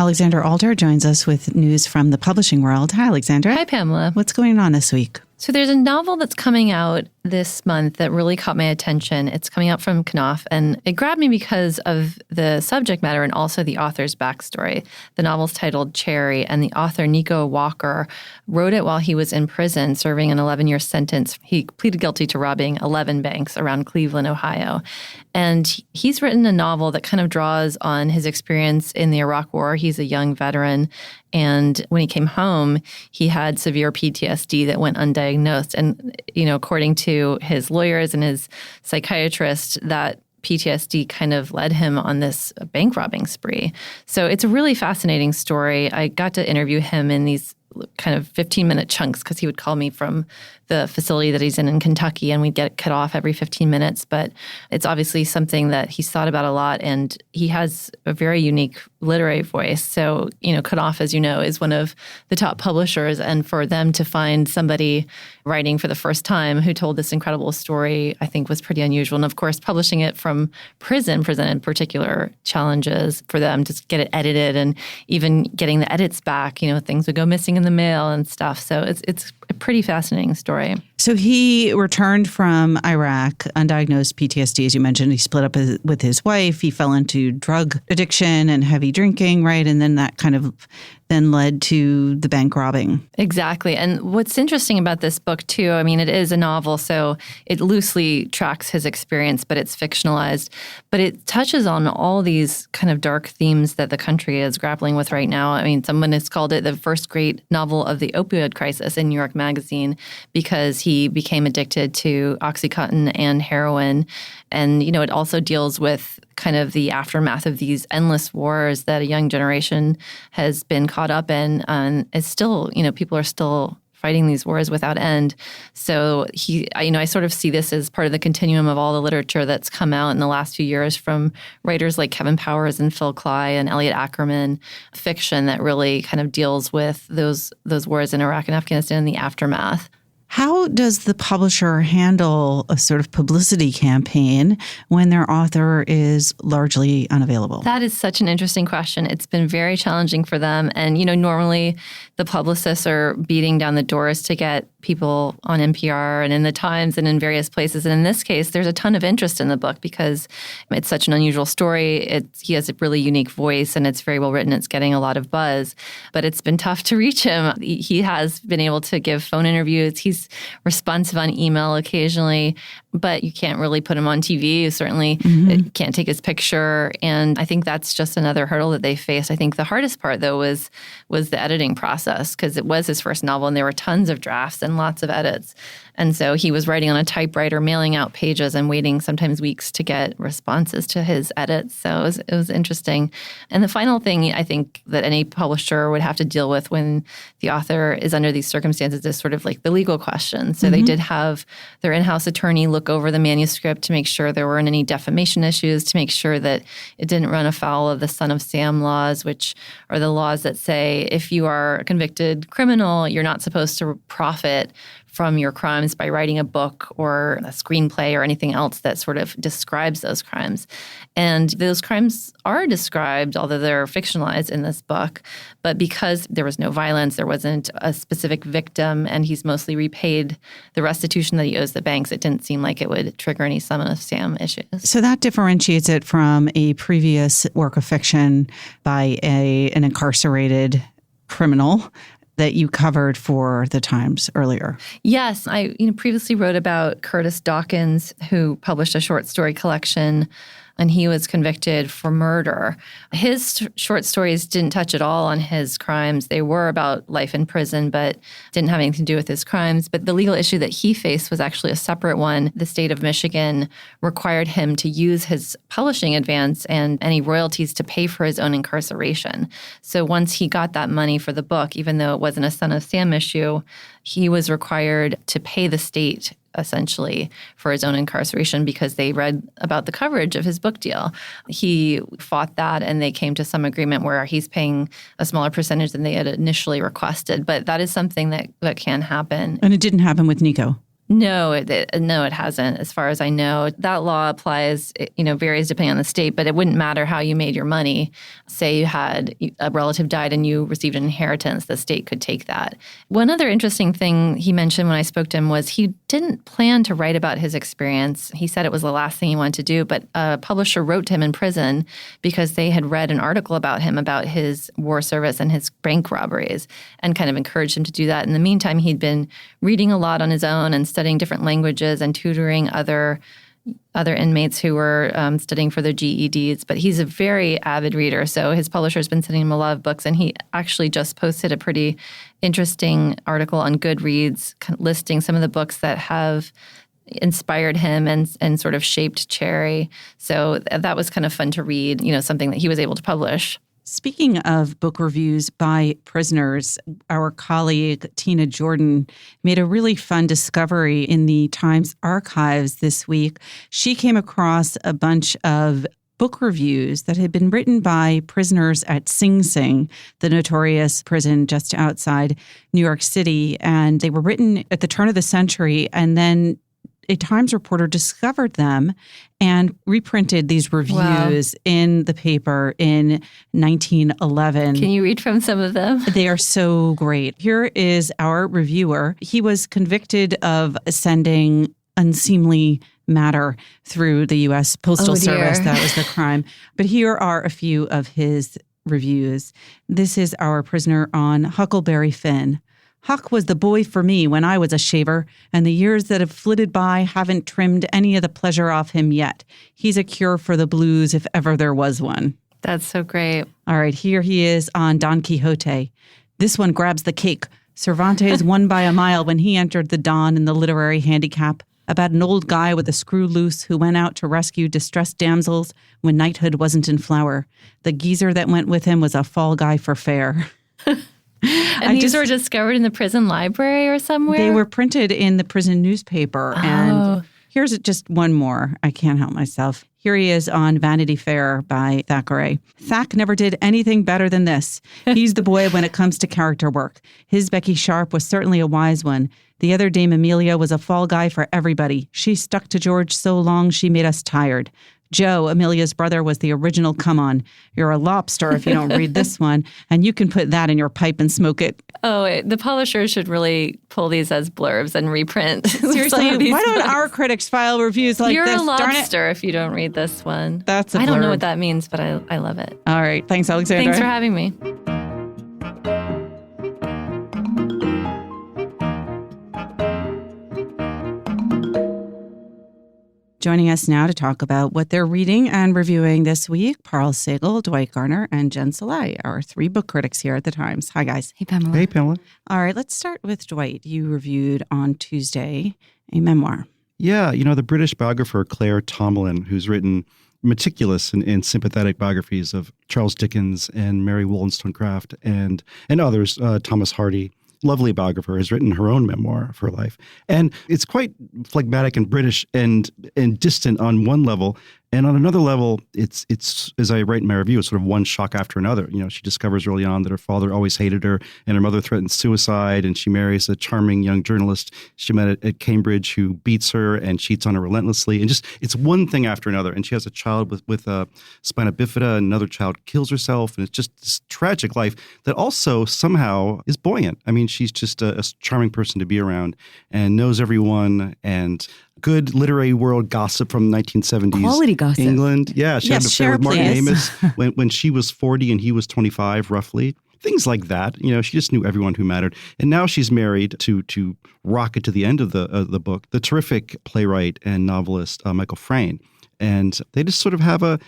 Alexandra Alder joins us with news from the publishing world. Hi, Alexandra. Hi, Pamela. What's going on this week? So there's a novel that's coming out this month that really caught my attention. It's coming out from Knopf, and it grabbed me because of the subject matter and also the author's backstory. The novel's titled Cherry, and the author, Nico Walker, wrote it while he was in prison, serving an 11-year sentence. He pleaded guilty to robbing 11 banks around Cleveland, Ohio. And he's written a novel that kind of draws on his experience in the Iraq War. He's a young veteran. And when he came home, he had severe PTSD that went undiagnosed. And, according to his lawyers and his psychiatrist, that PTSD kind of led him on this bank robbing spree. So it's a really fascinating story. I got to interview him in these kind of 15-minute chunks because he would call me from the facility that he's in Kentucky, and we'd get cut off every 15 minutes. But it's obviously something that he's thought about a lot, and he has a very unique literary voice. So, Cut Off, as you know, is one of the top publishers, and for them to find somebody writing for the first time who told this incredible story, I think was pretty unusual. And of course, publishing it from prison presented particular challenges for them to get it edited, and even getting the edits back, things would go missing in the mail and stuff. So it's a pretty fascinating story. So he returned from Iraq, undiagnosed PTSD, as you mentioned. He split up with his wife. He fell into drug addiction and heavy drinking, right? And then that kind of then led to the bank robbing. Exactly. And what's interesting about this book, too, it is a novel, so it loosely tracks his experience, but it's fictionalized. But it touches on all these kind of dark themes that the country is grappling with right now. Someone has called it the first great novel of the opioid crisis in New York Magazine because he became addicted to OxyContin and heroin. And, it also deals with kind of the aftermath of these endless wars that a young generation has been caught up in. And it's still, people are still fighting these wars without end. So I sort of see this as part of the continuum of all the literature that's come out in the last few years from writers like Kevin Powers and Phil Cly and Elliot Ackerman, fiction that really kind of deals with those wars in Iraq and Afghanistan and the aftermath. How does the publisher handle a sort of publicity campaign when their author is largely unavailable? That is such an interesting question. It's been very challenging for them. And, normally the publicists are beating down the doors to get people on NPR and in the Times and in various places. And in this case, there's a ton of interest in the book because it's such an unusual story. He has a really unique voice and it's very well written. It's getting a lot of buzz, but it's been tough to reach him. He has been able to give phone interviews. He's responsive on email occasionally, but you can't really put him on TV. You certainly can't take his picture. And I think that's just another hurdle that they faced. I think the hardest part, though, was the editing process because it was his first novel and there were tons of drafts and lots of edits. And so he was writing on a typewriter, mailing out pages and waiting sometimes weeks to get responses to his edits. So it was interesting. And the final thing I think that any publisher would have to deal with when the author is under these circumstances is sort of like the legal question. So they did have their in-house attorney look over the manuscript to make sure there weren't any defamation issues, to make sure that it didn't run afoul of the Son of Sam laws, which are the laws that say if you are a convicted criminal, you're not supposed to profit from your crimes by writing a book or a screenplay or anything else that sort of describes those crimes. And those crimes are described, although they're fictionalized in this book. But because there was no violence, there wasn't a specific victim, and he's mostly repaid the restitution that he owes the banks, it didn't seem like it would trigger any Son of Sam issues. So that differentiates it from a previous work of fiction by an incarcerated criminal that you covered for the Times earlier. Yes, I previously wrote about Curtis Dawkins, who published a short story collection, and he was convicted for murder. His short stories didn't touch at all on his crimes. They were about life in prison, but didn't have anything to do with his crimes. But the legal issue that he faced was actually a separate one. The state of Michigan required him to use his publishing advance and any royalties to pay for his own incarceration. So once he got that money for the book, even though it wasn't a Son of Sam issue, he was required to pay the state essentially for his own incarceration because they read about the coverage of his book deal. He fought that and they came to some agreement where he's paying a smaller percentage than they had initially requested. But that is something that can happen. And it didn't happen with Nico. No, it hasn't. As far as I know, that law applies, varies depending on the state, but it wouldn't matter how you made your money. Say you had a relative died and you received an inheritance, the state could take that. One other interesting thing he mentioned when I spoke to him was he didn't plan to write about his experience. He said it was the last thing he wanted to do, but a publisher wrote to him in prison because they had read an article about him, about his war service and his bank robberies, and kind of encouraged him to do that. In the meantime, he'd been reading a lot on his own and studying different languages and tutoring other inmates who were studying for their GEDs. But he's a very avid reader, so his publisher's been sending him a lot of books, and he actually just posted a pretty interesting article on Goodreads listing some of the books that have inspired him and sort of shaped Cherry. So that was kind of fun to read, something that he was able to publish. Speaking of book reviews by prisoners, our colleague Tina Jordan made a really fun discovery in the Times archives this week. She came across a bunch of book reviews that had been written by prisoners at Sing Sing, the notorious prison just outside New York City. And they were written at the turn of the century, and then a Times reporter discovered them and reprinted these reviews in the paper in 1911. Can you read from some of them? They are so great. Here is our reviewer. He was convicted of sending unseemly matter through the U.S. Postal Service. That was the crime. But here are a few of his reviews. This is our prisoner on Huckleberry Finn. Huck was the boy for me when I was a shaver, and the years that have flitted by haven't trimmed any of the pleasure off him yet. He's a cure for the blues if ever there was one. That's so great. All right, here he is on Don Quixote. This one grabs the cake. Cervantes won by a mile when he entered the Don in the literary handicap, about an old guy with a screw loose who went out to rescue distressed damsels when knighthood wasn't in flower. The geezer that went with him was a fall guy for fair. And these were discovered in the prison library or somewhere? They were printed in the prison newspaper. Oh. And here's just one more. I can't help myself. Here he is on Vanity Fair by Thackeray. Thack never did anything better than this. He's the boy when it comes to character work. His Becky Sharp was certainly a wise one. The other Dame Amelia was a fall guy for everybody. She stuck to George so long she made us tired. Joe, Amelia's brother, was the original come-on. You're a lobster if you don't read this one, and you can put that in your pipe and smoke it. Oh, the publishers should really pull these as blurbs and reprint. Seriously, why don't our critics file reviews like You're this? You're a lobster if you don't read this one. That's a blurb. I don't know what that means, but I love it. All right. Thanks, Alexandra. Thanks for having me. Joining us now to talk about what they're reading and reviewing this week, Parl Sagel, Dwight Garner, and Jen Salai, our three book critics here at the Times. Hi, guys. Hey, Pamela. Hey, Pamela. All right, let's start with Dwight. You reviewed on Tuesday a memoir. Yeah, the British biographer Claire Tomlin, who's written meticulous and sympathetic biographies of Charles Dickens and Mary Wollstonecraft and others, Thomas Hardy. Lovely biographer, has written her own memoir of her life. And it's quite phlegmatic and British and distant on one level. And on another level, it's as I write in my review, it's sort of one shock after another. She discovers early on that her father always hated her and her mother threatens suicide. And she marries a charming young journalist she met at Cambridge who beats her and cheats on her relentlessly. And just it's one thing after another. And she has a child with a spina bifida, and another child kills herself. And it's just this tragic life that also somehow is buoyant. I mean, she's just a charming person to be around and knows everyone and good literary world gossip from 1970s. Quality gossip. England. Yeah, she had an affair with Martin Amis when she was 40 and he was 25, roughly. Things like that. She just knew everyone who mattered. And now she's married to rocket to the end of the book, the terrific playwright and novelist Michael Frayn. And they just sort of have a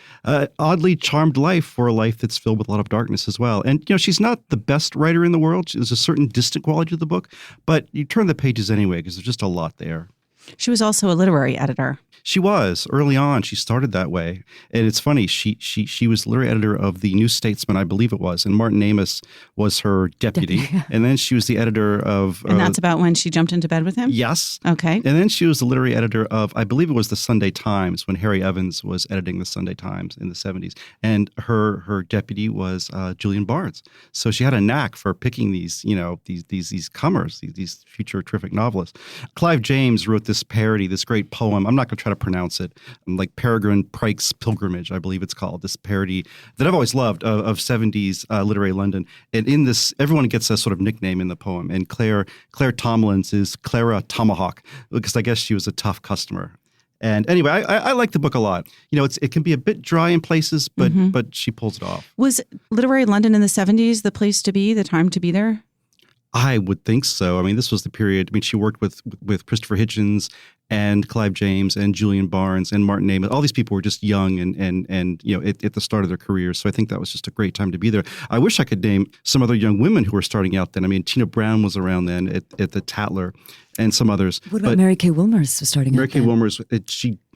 oddly charmed life for a life that's filled with a lot of darkness as well. And, she's not the best writer in the world. There's a certain distant quality to the book, but you turn the pages anyway because there's just a lot there. She was also a literary editor. She was early on. She started that way, and it's funny. She was literary editor of the New Statesman, I believe it was, and Martin Amis was her deputy, and then she was the editor of. And that's about when she jumped into bed with him. Yes. Okay. And then she was the literary editor of, I believe it was the Sunday Times when Harry Evans was editing the Sunday Times in the 70s, and her deputy was Julian Barnes. So she had a knack for picking these comers, these future terrific novelists. Clive James wrote this parody, this great poem. I'm not going to try to pronounce it. Like Peregrine Pike's Pilgrimage, I believe it's called. This parody that I've always loved of 70s literary London. And in this, everyone gets a sort of nickname in the poem. And Claire Tomlin's is Clara Tomahawk, because I guess she was a tough customer. And anyway, I like the book a lot. It can be a bit dry in places, but she pulls it off. Was literary London in the 70s the place to be, the time to be there? I would think so. I mean, this was the period. I mean, she worked with Christopher Hitchens and Clive James and Julian Barnes and Martin Amis. All these people were just young and at the start of their careers. So I think that was just a great time to be there. I wish I could name some other young women who were starting out then. I mean, Tina Brown was around then at the Tatler and some others. What about Mary Kay Wilmers was starting out Mary Kay Wilmers,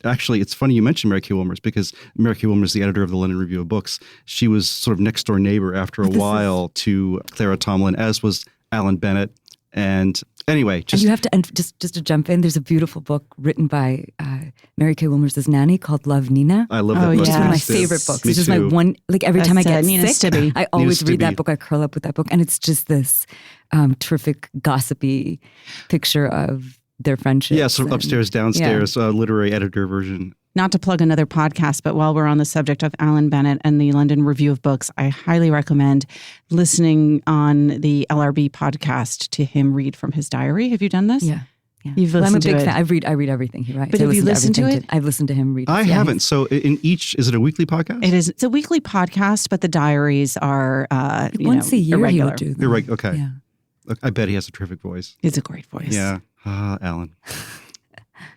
actually, it's funny you mentioned Mary Kay Wilmers because Mary Kay Wilmers, the editor of the London Review of Books, she was sort of next door neighbor after a while to Clara Tomlin, as was Alan Bennett. And anyway, just to jump in, there's a beautiful book written by Mary Kay Wilmers' nanny called Love, Nina. I love that book. It's one of my favorite books. It's just my one, like every time I get sick, I always read that book. I curl up with that book. And it's just this terrific, gossipy picture of their friendship. Yeah, sort of upstairs, downstairs, literary editor version. Not to plug another podcast, but while we're on the subject of Alan Bennett and the London Review of Books, I highly recommend listening on the LRB podcast to him read from his diary. Have you done this? Yeah. You've listened I'm a big to it. fan. I read everything he writes. But have you listened to it? I've listened to him read. I haven't. So in each, is it a weekly podcast? It is. It's a weekly podcast, but the diaries are once a year irregular. he'll do them. You're right. Okay. Yeah. I bet he has a terrific voice. It's a great voice. Yeah. Alan.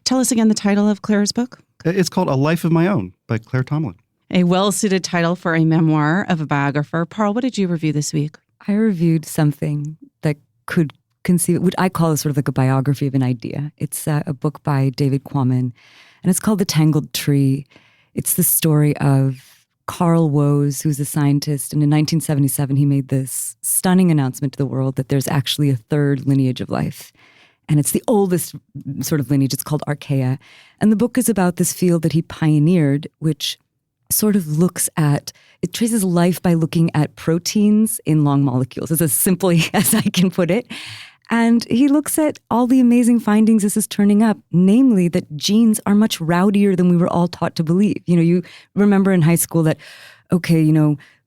Tell us again the title of Claire's book. It's called A Life of My Own by Claire Tomlin. A well-suited title for a memoir of a biographer. Parl, what did you review this week? I reviewed something that could conceive, what I call sort of like a biography of an idea. It's a book by David Quammen, and it's called The Tangled Tree. It's the story of Carl Woese, who's a scientist, and in 1977 he made this stunning announcement to the world that there's actually a third lineage of life. And it's the oldest sort of lineage. It's called Archaea. And the book is about this field that he pioneered, which sort of it traces life by looking at proteins in long molecules. It's as simply as I can put it. And he looks at all the amazing findings this is turning up, namely that genes are much rowdier than we were all taught to believe. You remember in high school that,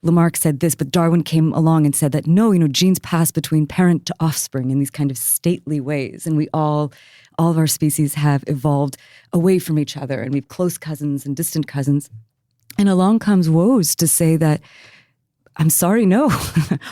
Lamarck said this, but Darwin came along and said that, no, genes pass between parent to offspring in these kind of stately ways. And we all of our species have evolved away from each other, and we have close cousins and distant cousins. And along comes Woese to say that, I'm sorry, no.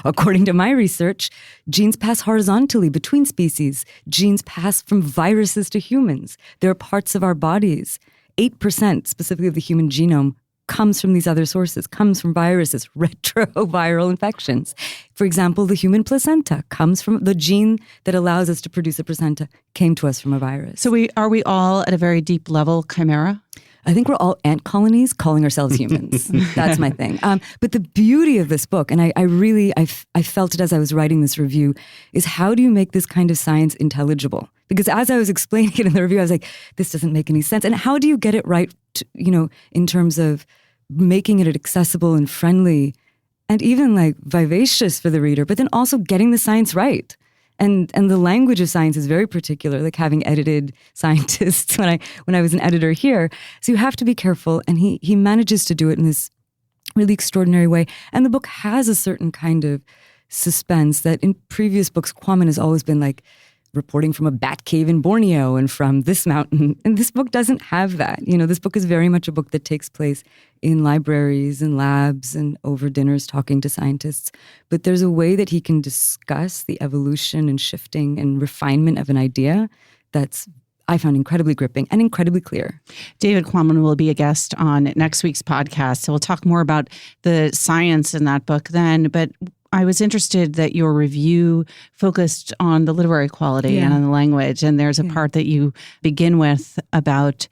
According to my research, genes pass horizontally between species. Genes pass from viruses to humans. There are parts of our bodies, 8% specifically of the human genome, comes from these other sources, comes from viruses, retroviral infections. For example, the human placenta comes from the gene that allows us to produce a placenta, came to us from a virus. So are we all at a very deep level chimera? I think we're all ant colonies calling ourselves humans. That's my thing. But the beauty of this book, and I felt it as I was writing this review, is how do you make this kind of science intelligible? Because as I was explaining it in the review, I was like, this doesn't make any sense. And how do you get it right, in terms of making it accessible and friendly and even like vivacious for the reader, but then also getting the science right. And the language of science is very particular, like having edited scientists when I was an editor here. So you have to be careful. And he manages to do it in this really extraordinary way. And the book has a certain kind of suspense that in previous books, Quammen has always been like reporting from a bat cave in Borneo and from this mountain. And this book doesn't have that. This book is very much a book that takes place in libraries and labs and over dinners talking to scientists. But there's a way that he can discuss the evolution and shifting and refinement of an idea that's, I found, incredibly gripping and incredibly clear. David Quammen will be a guest on next week's podcast. So we'll talk more about the science in that book then. But I was interested that your review focused on the literary quality and on the language. And there's a part that you begin with about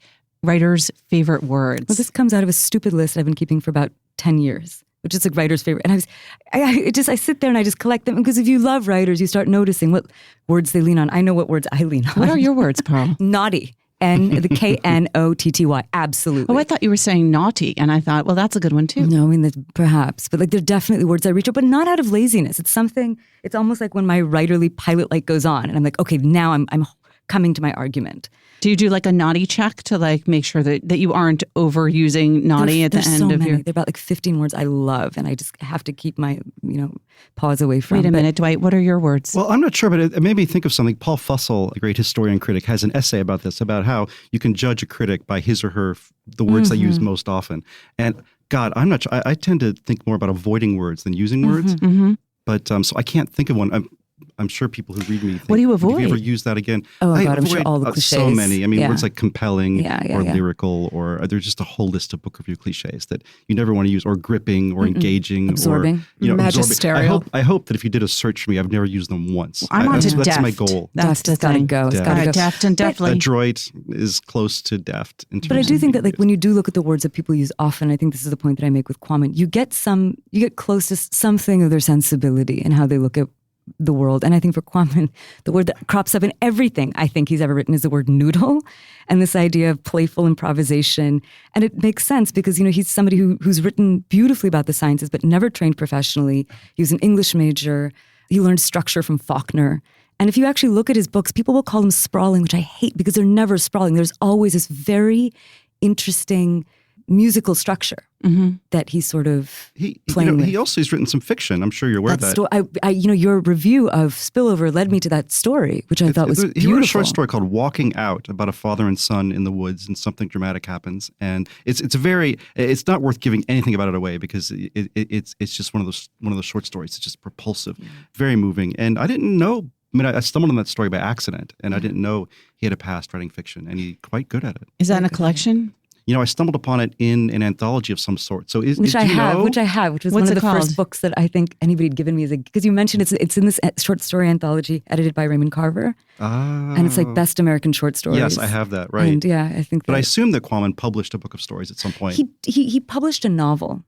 writers' favorite words. Well, this comes out of a stupid list I've been keeping for about 10 years, which is like writers' favorite. And I sit there and I just collect them, because if you love writers, you start noticing what words they lean on. I know what words I lean on. What are your words, Pearl? Naughty. The Knotty. Absolutely. Oh, I thought you were saying naughty. And I thought, well, that's a good one too. No, I mean, perhaps. But like, they're definitely words I reach out, but not out of laziness. It's something, it's almost like when my writerly pilot light goes on and I'm like, okay, now I'm coming to my argument. Do you do like a naughty check to like make sure that you aren't overusing naughty at the end of your... There are about like 15 words I love, and I just have to keep my, paws away from. Wait a minute, Dwight, what are your words? Well, I'm not sure, but it made me think of something. Paul Fussell, a great historian critic, has an essay about this, about how you can judge a critic by his or her, the words they use most often. And God, I'm not sure. I tend to think more about avoiding words than using words. But so I can't think of one. I'm sure people who read me think, what do you avoid? Have you ever used that again? Oh, God, I'm sure all the cliches. So many. I mean, words like compelling or yeah. lyrical, or there's just a whole list of book review cliches that you never want to use, or gripping or engaging. Absorbing. Or, magisterial. I hope that if you did a search for me, I've never used them once. I'm on to deft. That's my goal. That's the gotta thing. go. It's gotta go. Deft and deftly. Adroit is close to deft. But I do think that like when you do look at the words that people use often, I think this is the point that I make with Kwame, you get close to something of their sensibility and how they look at the world. And I think for Kwame, the word that crops up in everything I think he's ever written is the word noodle, and this idea of playful improvisation. And it makes sense because, he's somebody who's written beautifully about the sciences, but never trained professionally. He was an English major. He learned structure from Faulkner. And if you actually look at his books, people will call them sprawling, which I hate because they're never sprawling. There's always this very interesting musical structure that he's sort of playing with. He also has written some fiction. I'm sure you're aware of that. Your review of Spillover led me to that story, which I thought was beautiful. He wrote a short story called Walking Out, about a father and son in the woods, and something dramatic happens. And it's not worth giving anything about it away, because it's just one of those short stories. It's just propulsive, very moving. And I didn't know. I mean, I stumbled on that story by accident, and I didn't know he had a past writing fiction, and he's quite good at it. Is that in a collection? I stumbled upon it in an anthology of some sort. So which I have, which was one of the called? first books that I think anybody had given me, because you mentioned it's in this short story anthology edited by Raymond Carver. And it's like Best American Short Stories. Yes, I have that, right. And I think But I assume that Kwame published a book of stories at some point. He published a novel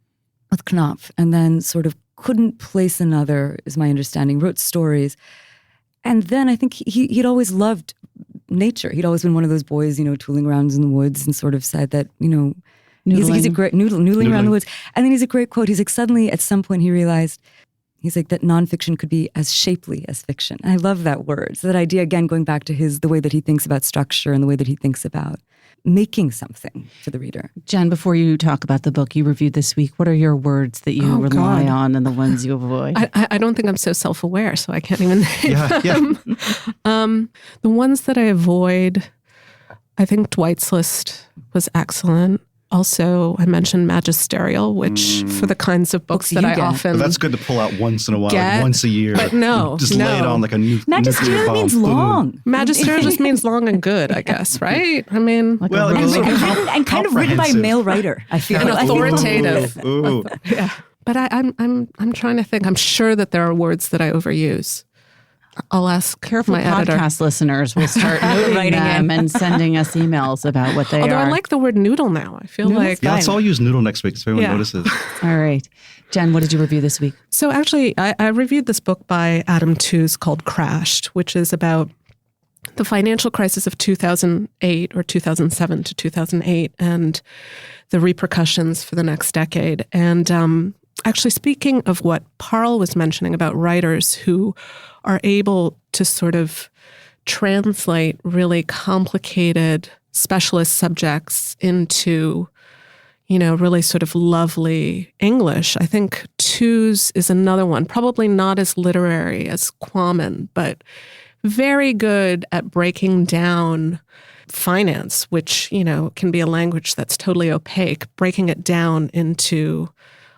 with Knopf, and then sort of couldn't place another, is my understanding, wrote stories. And then I think he'd always loved nature. He'd always been one of those boys, tooling around in the woods, and sort of said that, he's a great noodling around the woods. And then he's a great quote. He's like, suddenly at some point he realized, he's like, that nonfiction could be as shapely as fiction. And I love that word. So that idea, again, going back to the way that he thinks about structure and the way that he thinks about making something for the reader. Jen, before you talk about the book you reviewed this week, what are your words that you rely on and the ones you avoid? I don't think I'm so self-aware, so I can't even name them. The ones that I avoid, I think Dwight's list was excellent. Also, I mentioned magisterial, which for the kinds of books that I often But that's good to pull out once in a while, like once a year. But no, just lay it on like a new Magisterial means long. Magisterial just means long and good, I guess, right? I mean, Like and kind of written by a male writer, I feel. and like. authoritative. Ooh. Yeah. But I'm trying to think. I'm sure that there are words that I overuse. I'll ask Careful my editor. podcast listeners will start noting them and sending us emails about what they Although are. I like the word noodle now. I feel like... Yeah, let's all use noodle next week so everyone notices. All right. Jen, what did you review this week? So actually, I reviewed this book by Adam Tooze called Crashed, which is about the financial crisis of 2008 or 2007 to 2008 and the repercussions for the next decade. And actually, speaking of what Parl was mentioning about writers who are able to sort of translate really complicated specialist subjects into, really sort of lovely English, I think Tooze is another one, probably not as literary as Kwame, but very good at breaking down finance, which, can be a language that's totally opaque, breaking it down into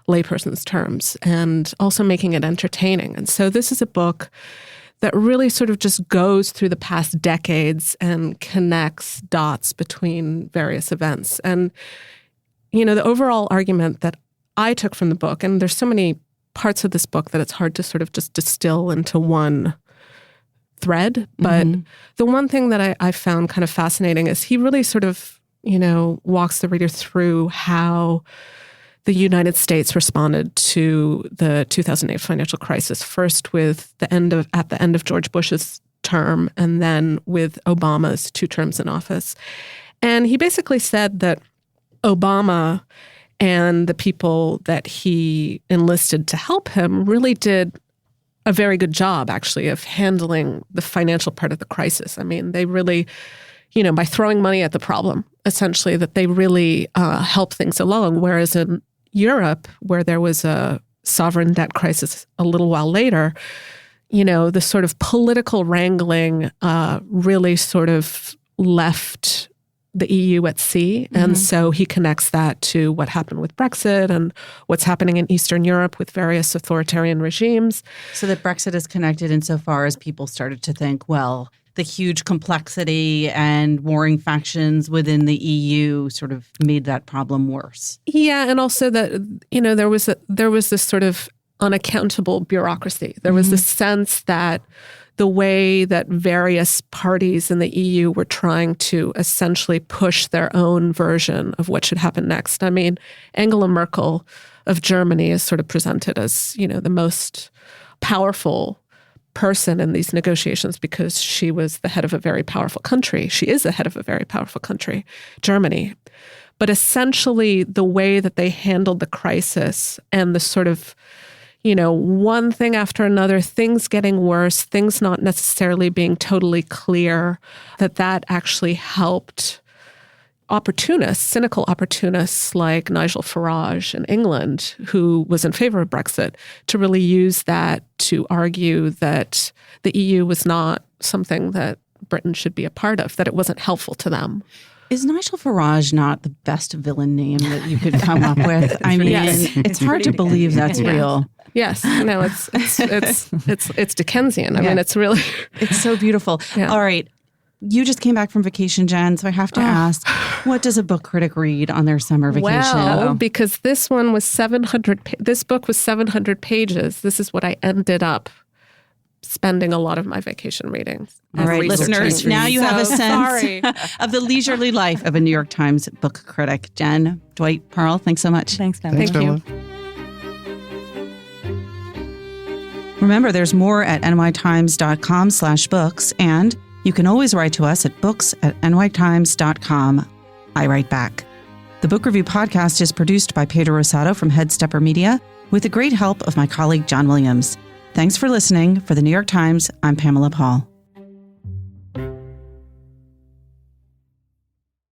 layperson's terms and also making it entertaining. And so this is a book that really sort of just goes through the past decades and connects dots between various events. And, the overall argument that I took from the book, and there's so many parts of this book that it's hard to sort of just distill into one thread, but the one thing that I found kind of fascinating is he really sort of walks the reader through how the United States responded to the 2008 financial crisis, first with at the end of George Bush's term, and then with Obama's 2 terms in office. And he basically said that Obama and the people that he enlisted to help him really did a very good job, actually, of handling the financial part of the crisis. I mean, they really, by throwing money at the problem, essentially, that they really helped things along. Whereas in Europe, where there was a sovereign debt crisis a little while later, the sort of political wrangling really sort of left the EU at sea. And so he connects that to what happened with Brexit and what's happening in Eastern Europe with various authoritarian regimes. So that Brexit is connected insofar as people started to think, well, the huge complexity and warring factions within the EU sort of made that problem worse. Yeah, and also that, there was this sort of unaccountable bureaucracy. There was this sense that the way that various parties in the EU were trying to essentially push their own version of what should happen next. I mean, Angela Merkel of Germany is sort of presented as, the most powerful person in these negotiations because she was the head of a very powerful country. She is the head of a very powerful country, Germany. But essentially, the way that they handled the crisis and the sort of one thing after another, things getting worse, things not necessarily being totally clear, that actually helped cynical opportunists like Nigel Farage in England, who was in favor of Brexit, to really use that to argue that the EU was not something that Britain should be a part of, that it wasn't helpful to them. Is Nigel Farage not the best villain name that you could come up with? I mean, it's hard to believe that's real. Yes, no, it's Dickensian. I mean, it's really it's so beautiful. Yeah. All right, you just came back from vacation, Jen, so I have to ask, what does a book critic read on their summer vacation? Well, because this one was 700. This book was 700 pages. This is what I ended up spending a lot of my vacation reading. All right, listeners, now you have a sense of the leisurely life of a New York Times book critic. Jen, Dwight, Pearl, thanks so much. Thanks, Pam. Thank you. Remember, there's more at nytimes.com/books, and you can always write to us at books@nytimes.com. I write back. The Book Review Podcast is produced by Pedro Rosado from Headstepper Media with the great help of my colleague John Williams. Thanks for listening. For the New York Times, I'm Pamela Paul.